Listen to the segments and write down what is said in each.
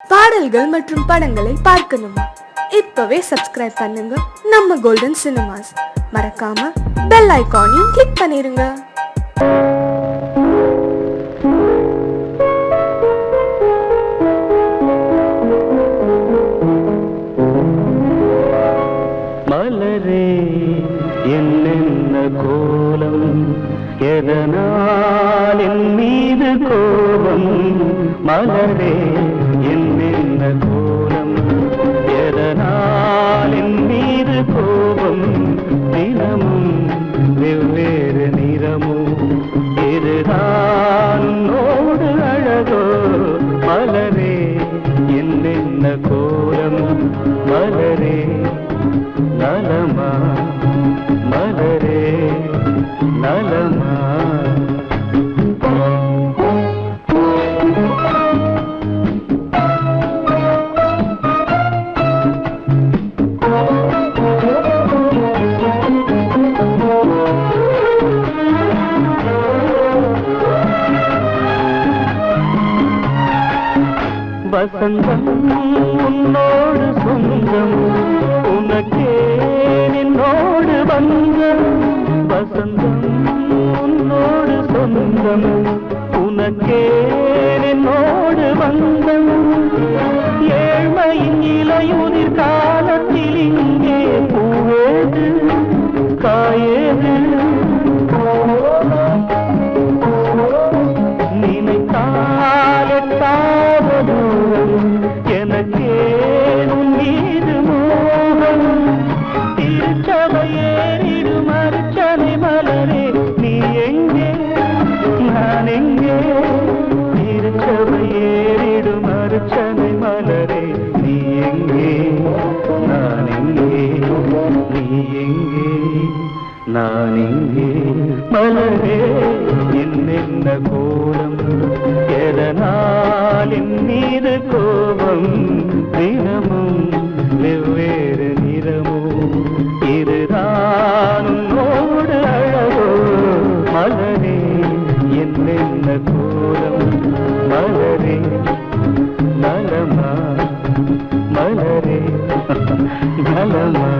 பாடல்கள் மற்றும் படங்களை பார்க்கணுமா? இப்பவே சப்ஸ்கிரைப் பண்ணுங்க நம்ம கோல்டன் சினிமாஸ். மறக்காம பெல் ஐகானையும் கிளிக் பண்ணிருங்க. மலரே என்னென்ன கோலம், எதனால் என் மீது கோபம்? மலரே என்னென்ன கோலம், எதனால் என் மீது கோபம்? தினமும் வெவ்வேறு நிறமும், இதுதான் உன்னோடு அழகோ? மலரே என்னென்ன கோலம், மலரே நலமா, மலரே நலமா? வசந்தம் உன்னோடு சொந்தம், உனக்கே நின்னோடு வந்தம். வசந்தம் உன்னோடு சொந்தம், உனக்கே நின்னோடு வந்தம். ஏழ்மையின் இலையுதிர் காலத்தில் இங்கே பூவேது காயேது? நினைத்தால் எட்டாவது எனக்கே உன் மீது மோகம். திருச்சபையேறிடும் அர்ச்சனை மலரே நீ எங்கே, நான் எங்கே? திருச்சபையேறிடும் அர்ச்சனை மலரே நீ எங்கே, நான் எங்கே? நீ எங்கே, நான் எங்கே? மலரே என்னென்ன கோலம், எதனால் என் மீது கோபம்? தினமும் வெவ்வேறு நிறமும், இதுதான் உன்னோடு அழகோ? மலரே என்னென்ன கோலம், மலரே நலமா, மலரே நலமா?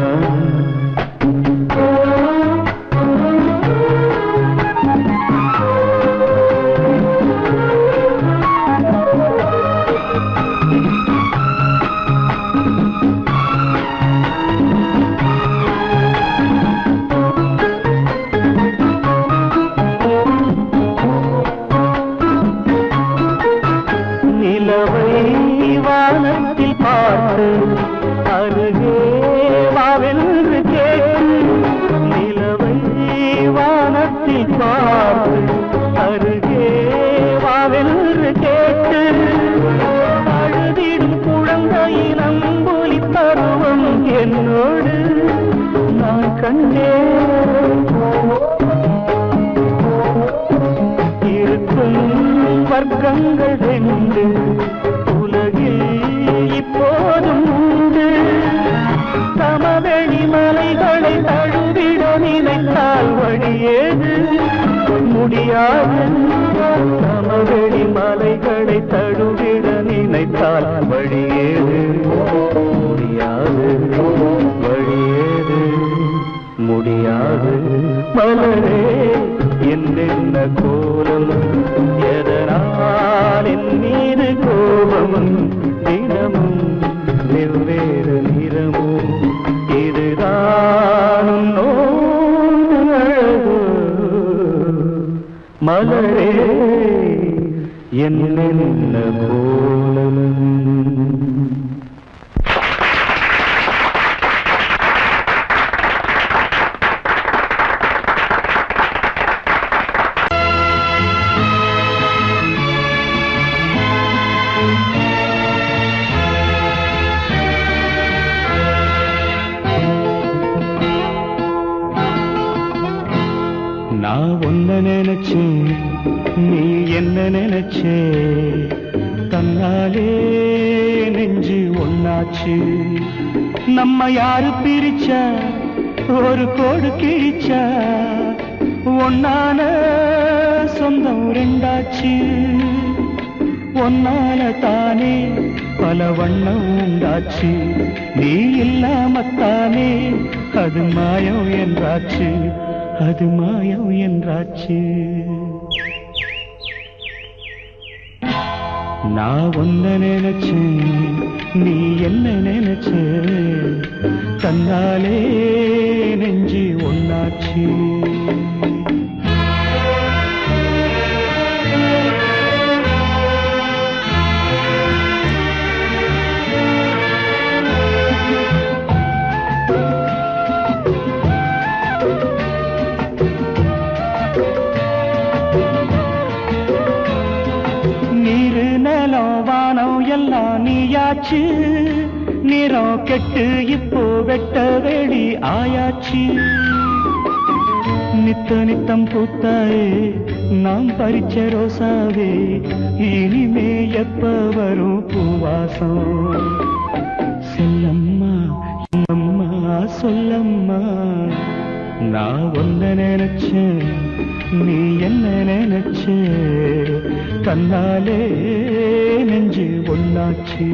நிலவை வானத்தில் பார்த்து அருகே வாவென்று கேட்டு, நிலவை வானத்தில் பார்த்து அருகே வாவென்று கேட்டு, அழுதிடும் குழந்தையின் அம்புலி பருவம் என்னோடு நான் கண்டேன். இருக்கும் வர்க்கங்கள் ரெண்டு உலகில் இப்போதும் உண்டு. சமவெளி மலைகளை தழுவிட நினைத்தால் வழியேது? முடியாது. சமவெளி மலைகளை தழுவிட நினைத்தால் வழியேது? முடியாது. வழியேது? முடியாது. மலரே என்னென்ன கோலம், எதனால் என் மீது கோபம்? தினமும் வெவ்வேறு நிறமும், இதுதான் உன்னோடு அழகோ? மலரே என்னென்ன கோலம். நான் ஒன்ன நினைச்சேன், நீ என்ன நினைச்சே? தன்னாலே நெஞ்சு ஒன்னாச்சு. நம்ம யாரு பிரிச்சா ஒரு கோடு கிழிச்சா? ஒன்னான சொந்தம் ரெண்டாச்சு. ஒன்னால தானே பல வண்ணம் உண்டாச்சு. நீ இல்லாமத்தானே அது மாயம் என்றாச்சு, அது மாயம் என்றாச்சு. நான் ஒன்ன நினைச்சேன், நீ என்ன நினைச்ச, தன்னாலே நெஞ்சு ஒன்னாச்சு. எல்லாம் நீயாச்சு, நிறம் கெட்டு இப்போ வெட்ட வெளி ஆயாச்சு. நித்த நித்தம் பூத்தாயே நாம் பறிச்ச ரோசாவே, இனிமே எப்ப வரும் பூவாசம். சொல்லம்மா அம்மா சொல்லம்மா, நான் ஒன்ன நினைச்சேன், நீ என்ன நினைச்ச, தன்னாலே நெஞ்சு ஒன்னாச்சு.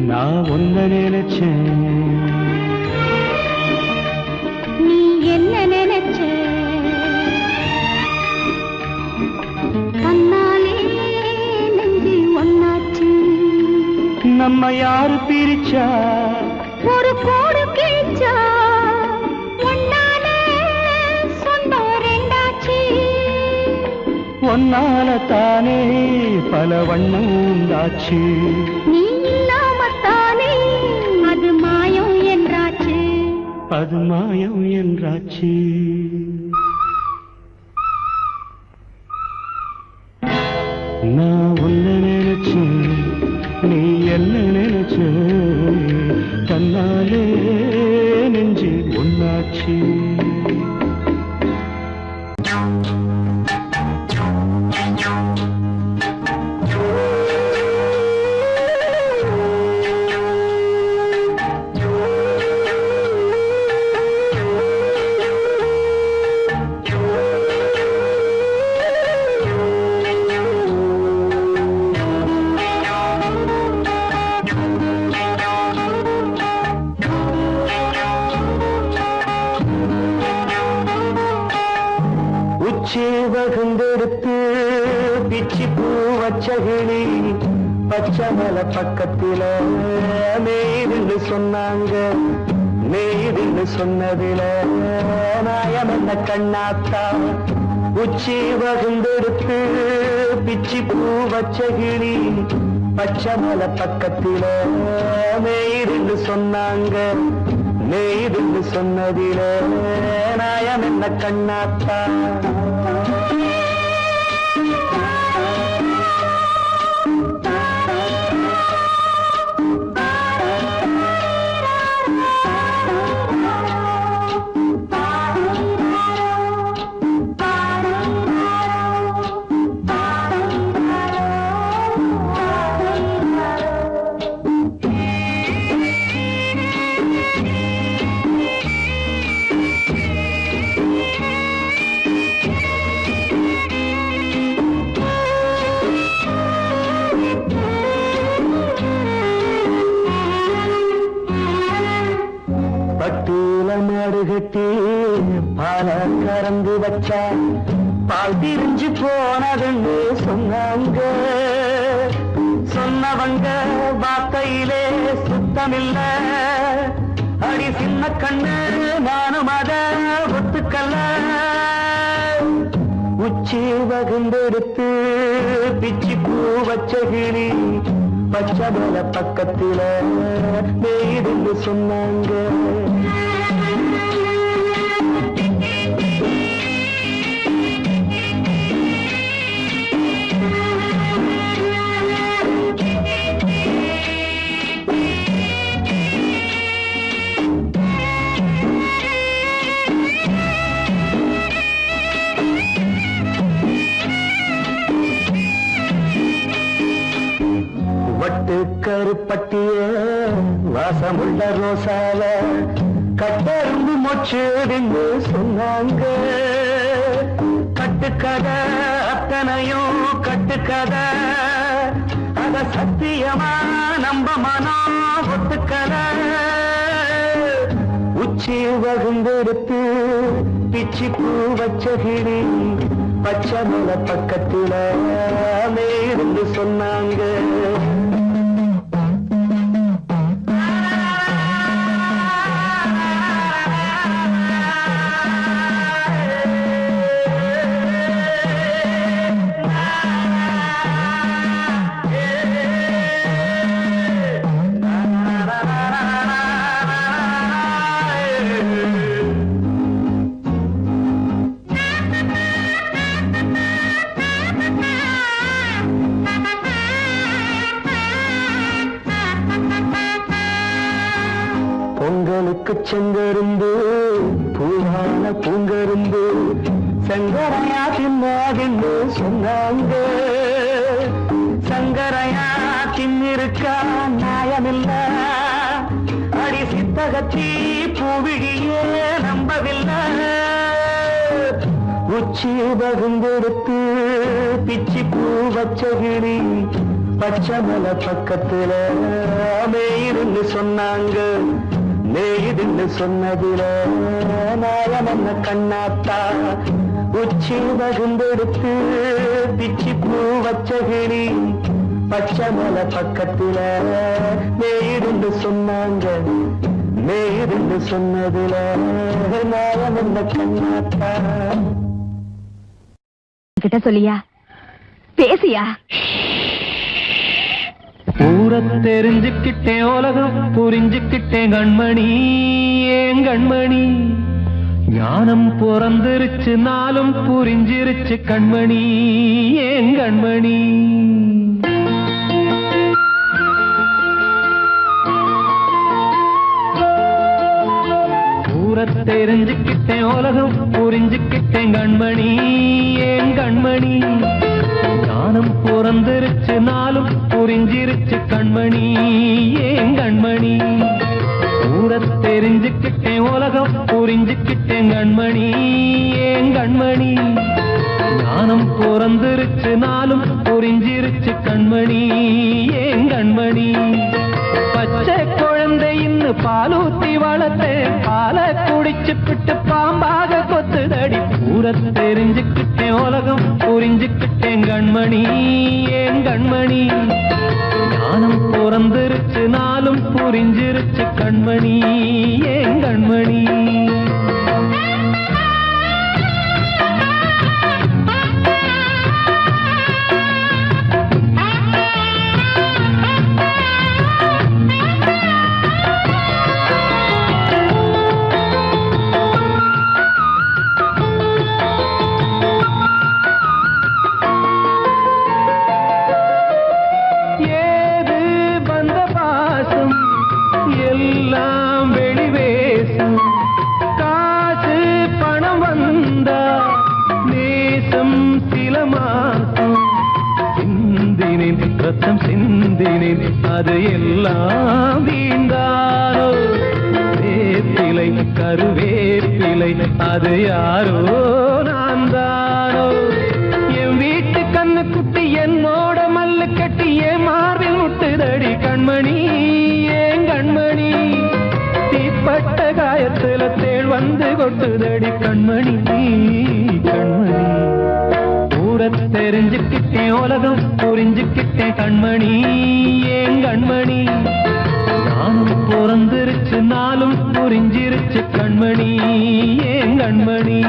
நான் ஒன்ன நினைச்சேன், நீ என்ன நினைச்ச, தன்னாலே நெஞ்சு ஒன்னாச்சு. நம்ம யாரு பிரிச்சா, ஒரு கோடு கிழிச்சா, ஒன்னாலே சொந்தம் ரெண்டாச்சு. ஒன்னால தானே பல வண்ணம் உண்டாச்சு. நீ இல்லாமத்தானே அது மாயம் என்றாச்சு, அது மாயம் என்றாச்சு. நான் உன்ன நினைச்சேன், நீ என்ன நினைச்ச, தன்னாலே நெஞ்சு ஒன்னாச்சு. வகுந்தெடுத்து பிச்சி பூ வச்சகிளி பச்சை மலை பக்கத்தில மேய்துன்னு சொன்னாங்க. மேய்துன்னு சொன்னதில நாயம் என்ன கண்ணாத்தா. உச்சி வகுந்தெடுத்து பிச்சி பூ வச்சகிளி பச்சை மலை பக்கத்தில மேய்துன்னு சொன்னாங்க. மேய்துன்னு சொன்னதில நாயம் என்ன கண்ணாத்தா. பால கறந்து வச்சா பால் திரிஞ்சு போனதுன்னு சொன்னாங்க. சொன்னவங்க வார்த்தையிலே சுத்தமில்ல. அடி சின்ன கண்ணு நானும் அத ஒத்துக்கல்ல. உச்சி வகுந்தெடுத்து பிச்சி பூ வச்ச கிளி பச்சை மலை பக்கத்தில மேய்துன்னு சொன்னாங்க. வட்டு கருப்பட்டிய வாசமுள்ள ரோசால கட்டெரும்பு மொச்சுதுன்னு சொன்னாங்க. கட்டுக்கதை அத்தனையும் கட்டுக்கதை, அத சத்தியமா நம்ப மனம் ஒத்துக்கதை. உச்சி வகுந்தெடுத்து பிச்சி பூ வச்ச கிளி பச்சை மலை பக்கத்தில மேருந்து சொன்னாங்க. பொங்கலுக்கு செங்கருந்து பூவான பூங்கருந்து சங்கரையா தின்னாதின்னு சொன்னாங்க. சங்கரையா தின்னிருக்கா நியாயமில்ல. அடி சித்தகத்தி பூவிழியே நம்பவில்லை. உச்சி பகுந்தெடுத்து பிச்சி பூ வச்ச கிளி பச்சை மலை பக்கத்துல மேயிருந்து சொன்னாங்க. மேயிருந்து சொன்னதில நாயம் என்ன கண்ணாத்தா. உச்சி பகுந்தெடுத்து பிச்சி பூ வச்ச கிளி பச்சை மலை பக்கத்துல மேயிருந்து சொன்னாங்க. மேயிருந்து சொன்னதில நாயம் என்ன கண்ணாத்தா. கிட்ட சொல்லியா பேசியா? ஊரை தெரிஞ்சுக்கிட்டேன், உலகம் புரிஞ்சுக்கிட்டேன் கண்மணி. ஏன் கண்மணி ஞானம் பிறந்திருச்சு, நாளும் புரிஞ்சிருச்சு கண்மணி. ஏன் கண்மணி ஊரை தெரிஞ்சுக்கிட்டேன், உலகம் புரிஞ்சுக்கிட்டேன் கண்மணி. ஏன் கண்மணி ஞானம் பிறந்திருச்சு, நாளும் புரிஞ்சிருச்சு கண்மணி. ஏன் கண்மணி ஊரை தெரிஞ்சுக்கிட்டேன், உலகம் புரிஞ்சுக்கிட்டேன் கண்மணி. ஏன் கண்மணி ஞானம் பிறந்திருச்சு, நாளும் புரிஞ்சிருச்சு கண்மணி. ஏன் கண்மணி பச்சை குழந்தை இன்னும் பாலூத்தி வளர்த்தேன், பாலை குடிச்சு பிட்டு பாம்பாக கொத்துதடி. ஊரை தெரிஞ்சுக்கிட்டேன், உலகம் புரிஞ்சுக்கிட்டேன் கண்மணி. ஏன் கண்மணி ஞானம் பிறந்திருச்சு, நாளும் புரிஞ்சிருச்சு கண்மணி. ஏன் கண்மணி ரத்தம் சிந்தினேன், அது எல்லாம் வீண்டாரோ. வேப்பிலை கருவேப்பிலை அது யாரோ நான் தானோ. என் வீட்டு கண்ணு குட்டி என்னோட மல்லு கட்டி என் மார்பில் முட்டுதடி கண்மணி. ஏன் கண்மணி தீப்பட்ட காயத்துல தேழ்வ வந்து கொட்டுதடி கண்மணி கண்மணி. ஊரை தெரிஞ்சுக்கிட்டேன் உலகம் புரிஞ்சுக்கிட்டேன் கண்மணி ஏன் கண்மணி. நானும் பிறந்திருச்சு நாளும் புரிஞ்சிருச்சு கண்மணி ஏன் கண்மணி.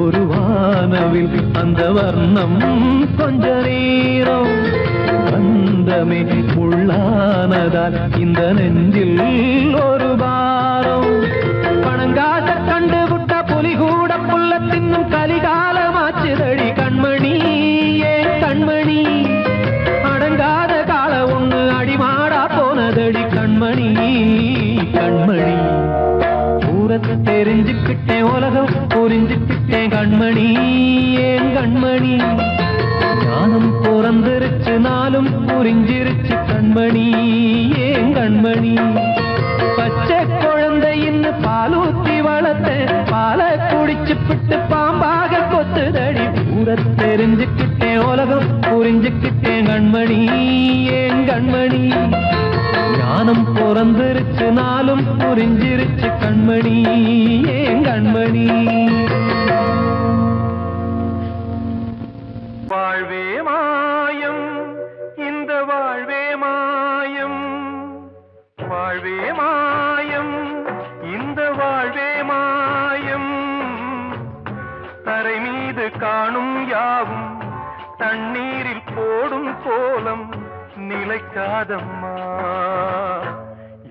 ஒரு வானவில் அந்த வர்ணம் கொஞ்ச நேரம் வந்தமே உள்ளானதால் இந்த நெஞ்சில் ஒரு பாரம். பணங்காச கண்டு விட்ட புலி கூட புல்ல தின்னும் கலிகாலமாச்சுதடி கண்மணி ஏன் கண்மணி. அடங்காத கால ஒண்ணு அடிமாடா போனதடி கண்மணி கண்மணி. ஊரத்தை தெரிஞ்சுக்கிட்டேன் உலகம் புரிஞ்சுக்கிட்டேன் கண்மணி ஏன் கண்மணி. ஞானம் பிறந்திருச்சு நாளும் புரிஞ்சிருச்சு கண்மணி ஏன் கண்மணி. பச்சை குழந்தை இன்னும் பாலூத்தி வளர்த்த பாலை குடிச்சு பிட்டு பாம்பாக கொத்துதடி. ஊரத்தை தெரிஞ்சுக்கிட்டேன் உலகம் புரிஞ்சுக்கிட்டேன் கண்மணி ஏன் கண்மணி. ஞானம் பிறந்திருச்சு நாளும் புரிஞ்சிருச்சு கண்மணி ஏன் கண்மணி. வாழ்வே மாயம் இந்த வாழ்வே மாயம். வாழ்வே மாயம் இந்த வாழ்வே மாயம். தரை மீது காணும் யாவும் தண்ணீரில் போடும் கோலம் நிலைக்காதம்மா.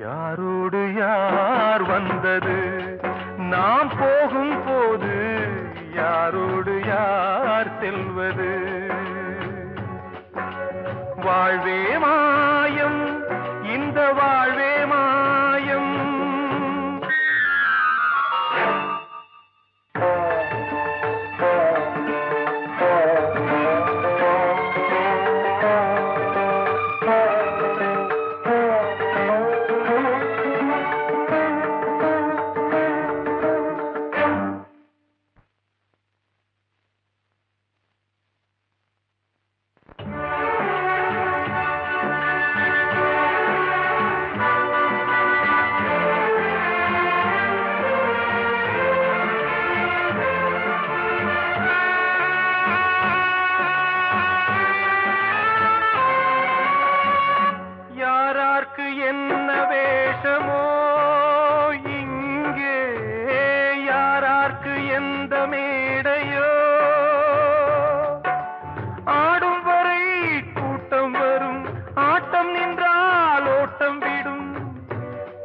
யாரோடு யார் வந்தது நாம் போகும் போது யாரோடு யார் செல்வது. வாழ்வே மாயம் இந்த வாழ்வே மாயம். என்ன வேஷமோ இங்கே யாரார்க்கு எந்த மேடையோ. ஆடும் வரை கூட்டம் வரும் ஆட்டம் நின்றால் ஓட்டம் விடும்.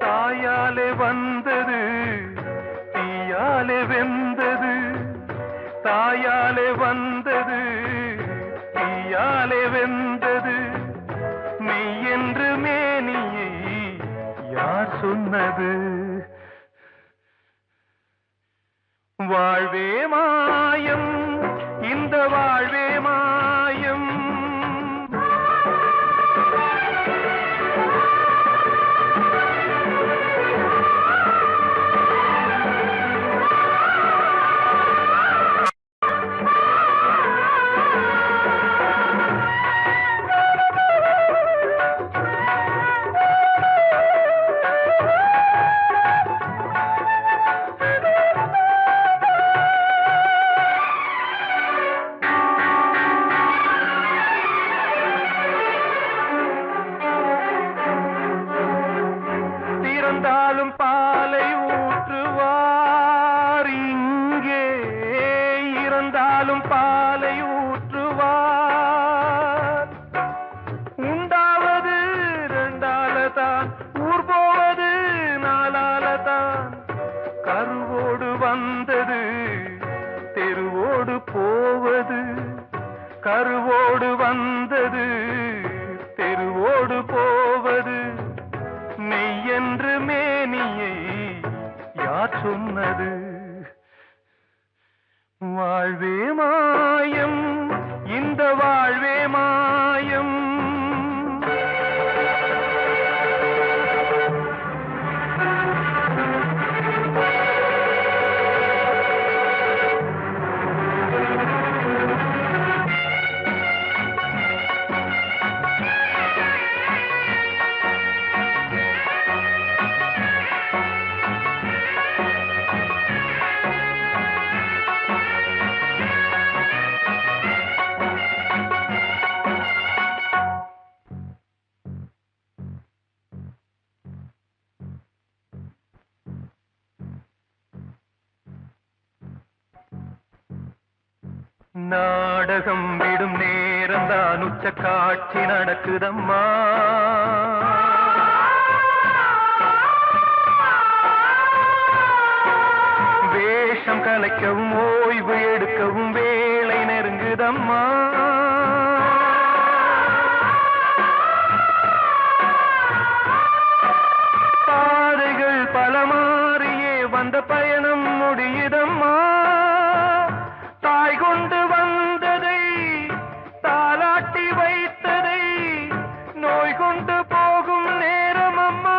தாயாலே வந்தது தீயாலே வெந்தது. தாயாலே வந்தது தீயாலே வெந்தது. மெய் என்று மேனியை யார் சொன்னது. வாழ்வே மாயம் இந்த வாழ்வே மாயம். இறந்தாலும் பாலை ஊற்றுவார் இங்கே. இறந்தாலும் பாலை ஊற்றுவார். உண்டாவது ரெண்டாலதான் ஊர் போவது நாலாலதான். கருவோடு வந்தது தெருவோடு போவது. கருவோடு வந்தது தெருவோடு சொன்னது. வாழ்வே மாயம், இந்த வாழ்வே மாயம். நாடகம் விடும் நேரம் தான் உச்ச காட்சி நடக்குதம்மா. வேஷம் கலைக்கவும் ஓய்வு எடுக்கவும் வேளை நெருங்குதம்மா. பாதைகள் பல மாறியே வந்த பயணம் முடியுதம்மா. தாய் கொண்டு வந்ததை தாலாட்டி வைத்ததை நோய் கொண்டு போகும் நேரம் அம்மா.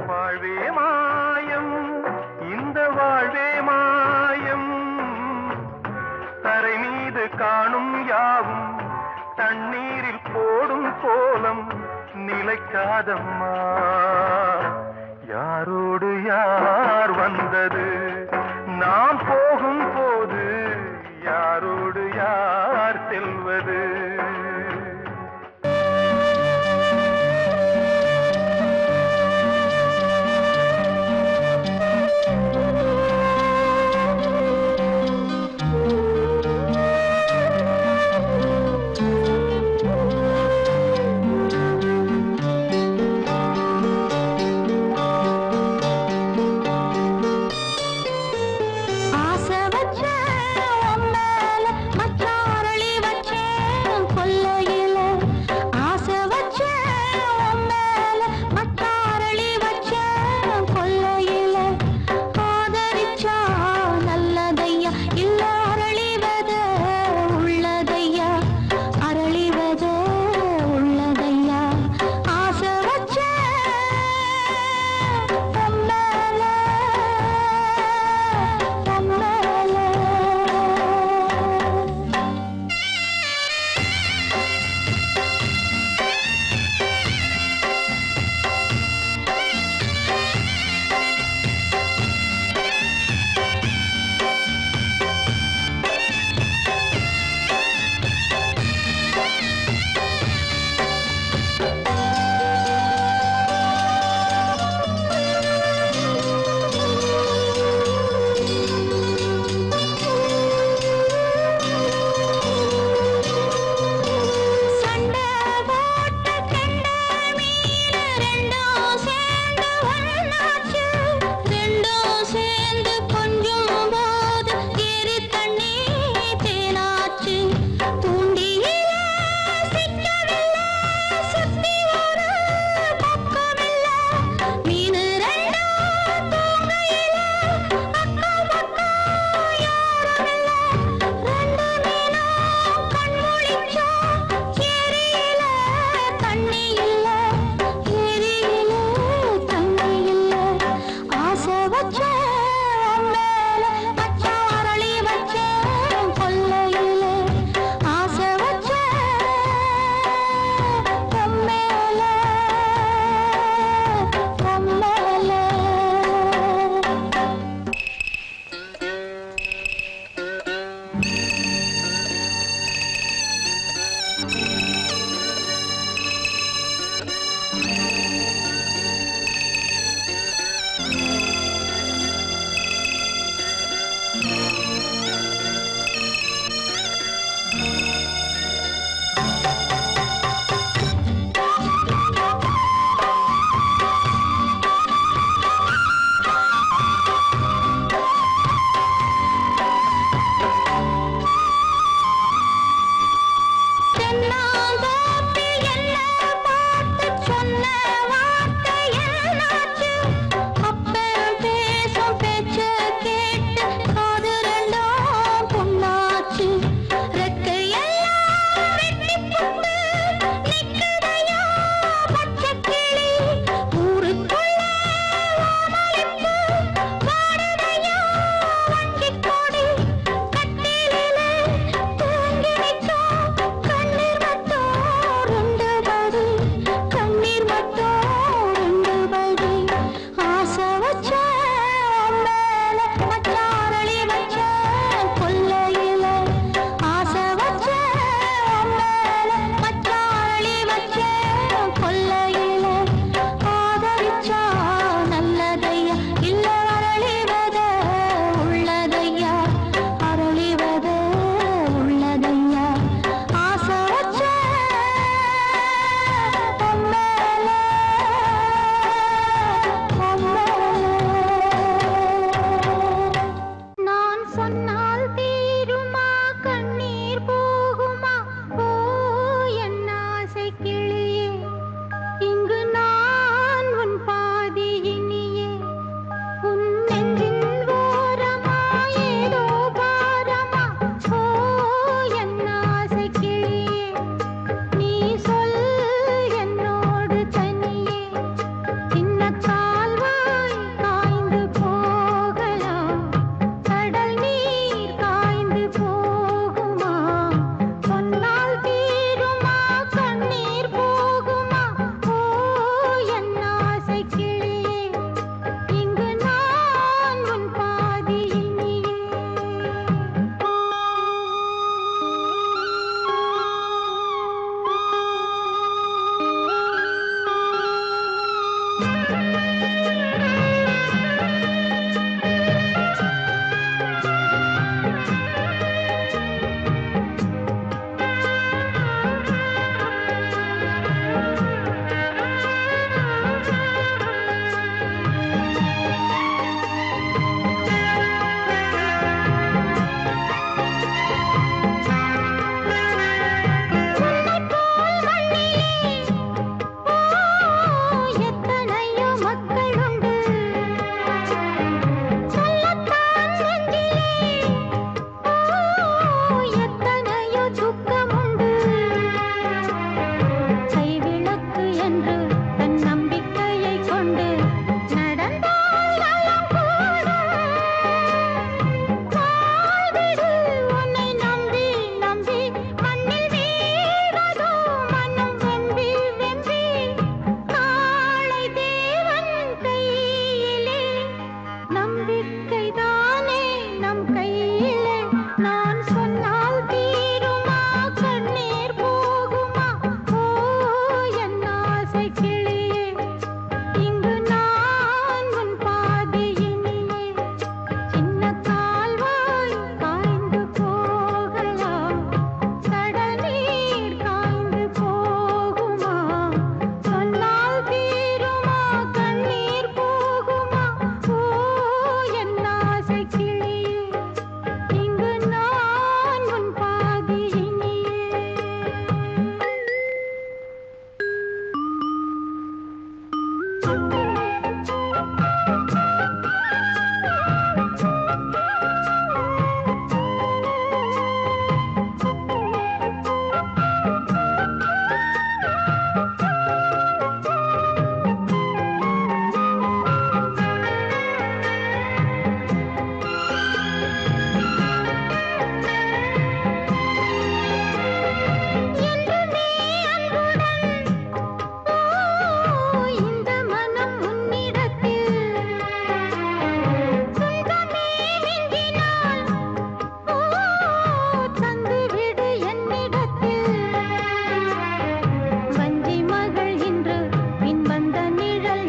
வாழ்வே மாயம், இந்த வாழ்வே மாயம். தரை மீது காணும் யாவும் தண்ணீரில் போடும் கோலம் நிலைக்காதம்மா. யாரோடு யார் வந்தது நாம் போகும் போது, யாரோடு யார் செல்வது.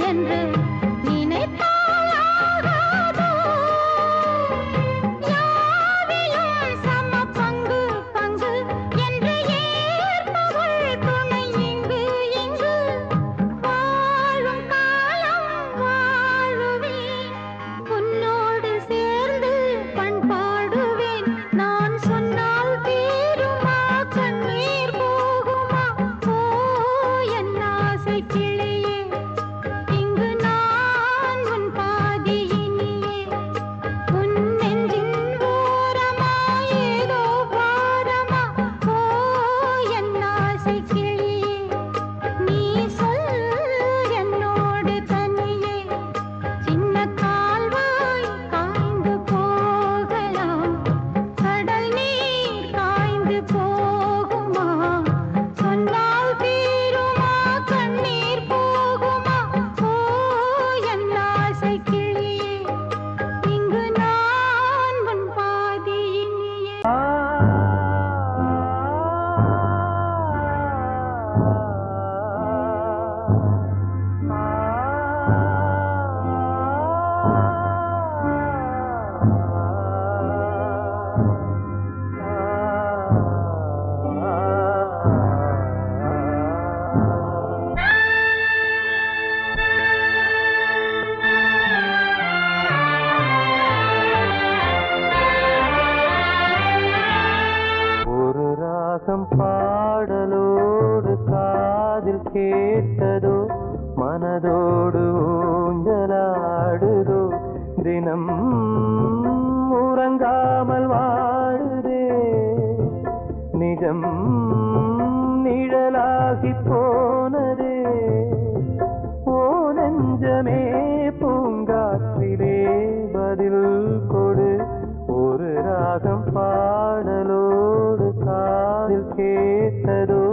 என்று நினைத்தாயாகாதோ யாவிலும் சம பங்கு பங்கு என்று ஏற்பவள் துணை இங்கு இங்கு வாழும் காலம் வாழுவேன் உன்னோடு சேர்ந்து பண்பாடுவேன் நான் சொன்னால் தீருமா கண்ணீர் போகுமா ஓ என் ஆசை கிளியே இங்கு நான் உன் பாதியினியே உன் நெஞ்சின் ஓரமா ஏதோ பாரமா ஓ என் ஆசை கிளியே நீ சொல் என்னோடு தனியே சின்ன கால்வாய் காய்ந்து போகலாம் கடல் நீர் காய்ந்து போகுமா சொன்னால் தீருமா கண்ணீர் போகுமா ஓ என் ஆசை கிளியே இங்கு நான் உன் பாதியினியே ஒரு ராகம் பாடலோடு காதில் கேட்டதோ மனதோடு ஊஞ்சலாடுதோ தினம் உறங்காமல் வாழுதே நிஜம் நிழலாகி போனதே ஓ நெஞ்சமே பூங்காற்றிலே பதில் கொடு ஒரு ராகம் பாடலோடு காதில் கேட்டதோ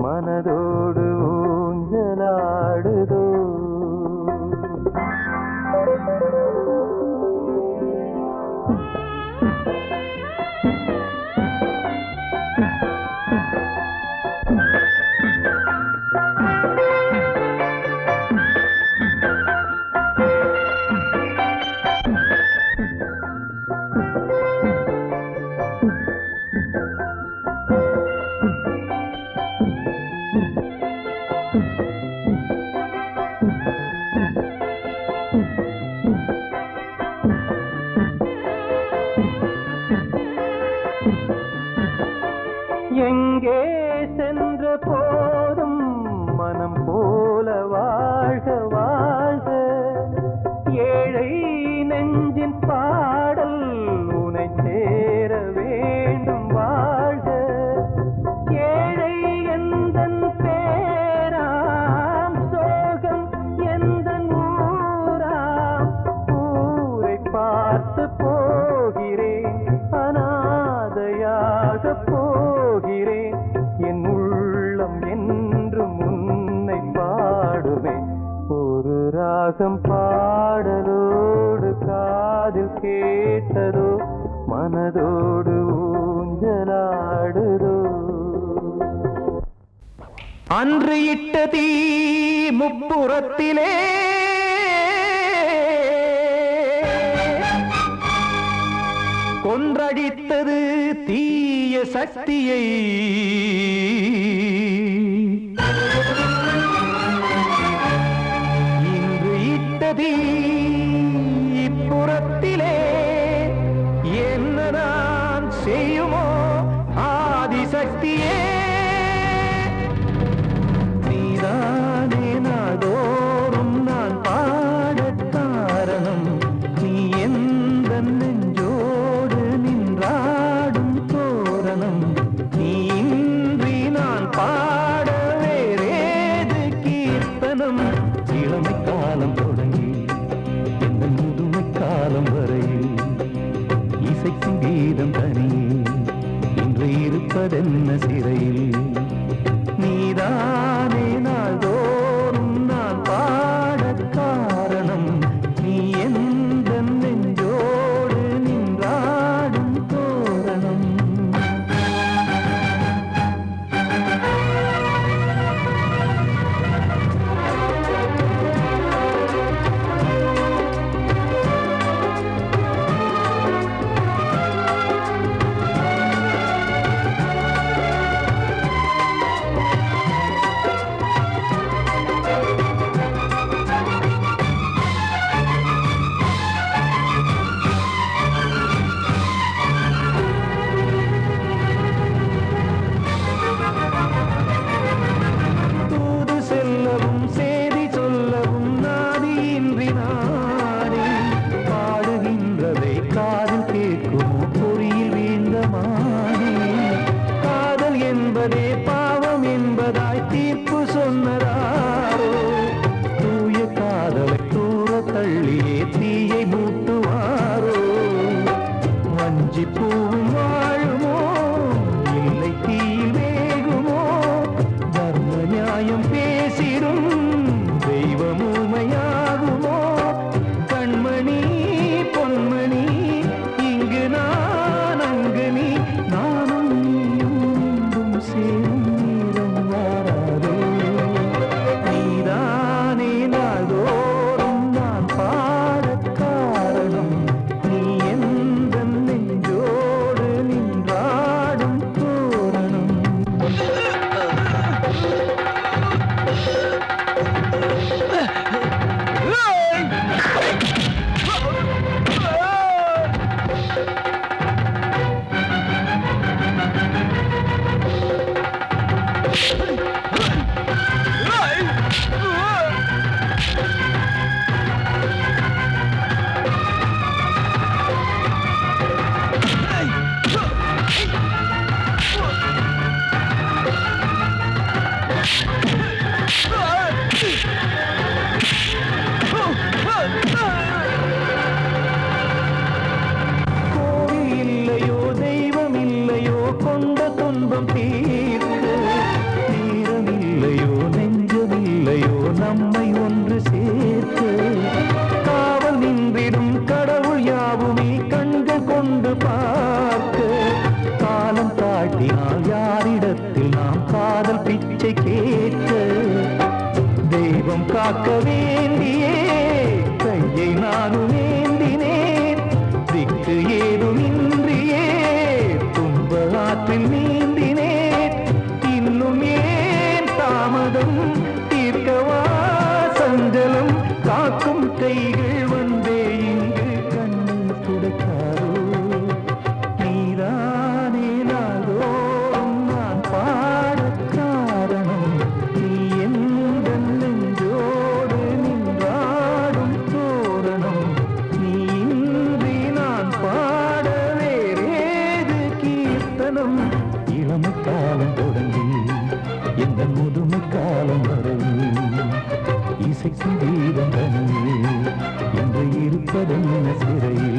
மனதோடு ஊஞ்சலாடுதோ எங்கே சென்ற போதும் மனம் போல வாழ்க வாழ்க ஏழை நெஞ்சின் பாடல் உனை சேர வேண்டும் வாழ்க ஏழை எந்தன் பேராம் சோகம் எந்தன் ஊராம் ஊரை பார்த்து போகிறேன் அனாதையாக போகிறேன் என் உள்ளம் என்றும் உன்னை பாடுவேன் ஒரு ராகம் பாடலோடு காதில் கேட்டதோ மனதோடு ஊஞ்சலாடுதோ அன்று இட்ட தீ முப்புறத்திலே கொன்றடித்தது தீய சக்தியை இன்று இட்டது இப்புறத்திலே என்ன நான் செய்யுமோ ஆதிசக்தியே நீதானே நாடோறும் நான் பாடக் காரணம் நீ எந்த நெஞ்சோடு நின்றாடும் தோரணம் நீ இன்றி நான் பாட வேறேது கீர்த்தனம் இளமை காலம் தொடங்கி எந்த முதுமை காலம் வரையில் இசைக்கும் கீதம் தனியே இன்று இருப்பதென்ன சிறையில் நீதானே நாள்தோறும் நான் பாடக் காரணம் நீ எந்த நெஞ்சோடு நின்றாடும் தோரணம் இருப்பதென்ன சிறையில்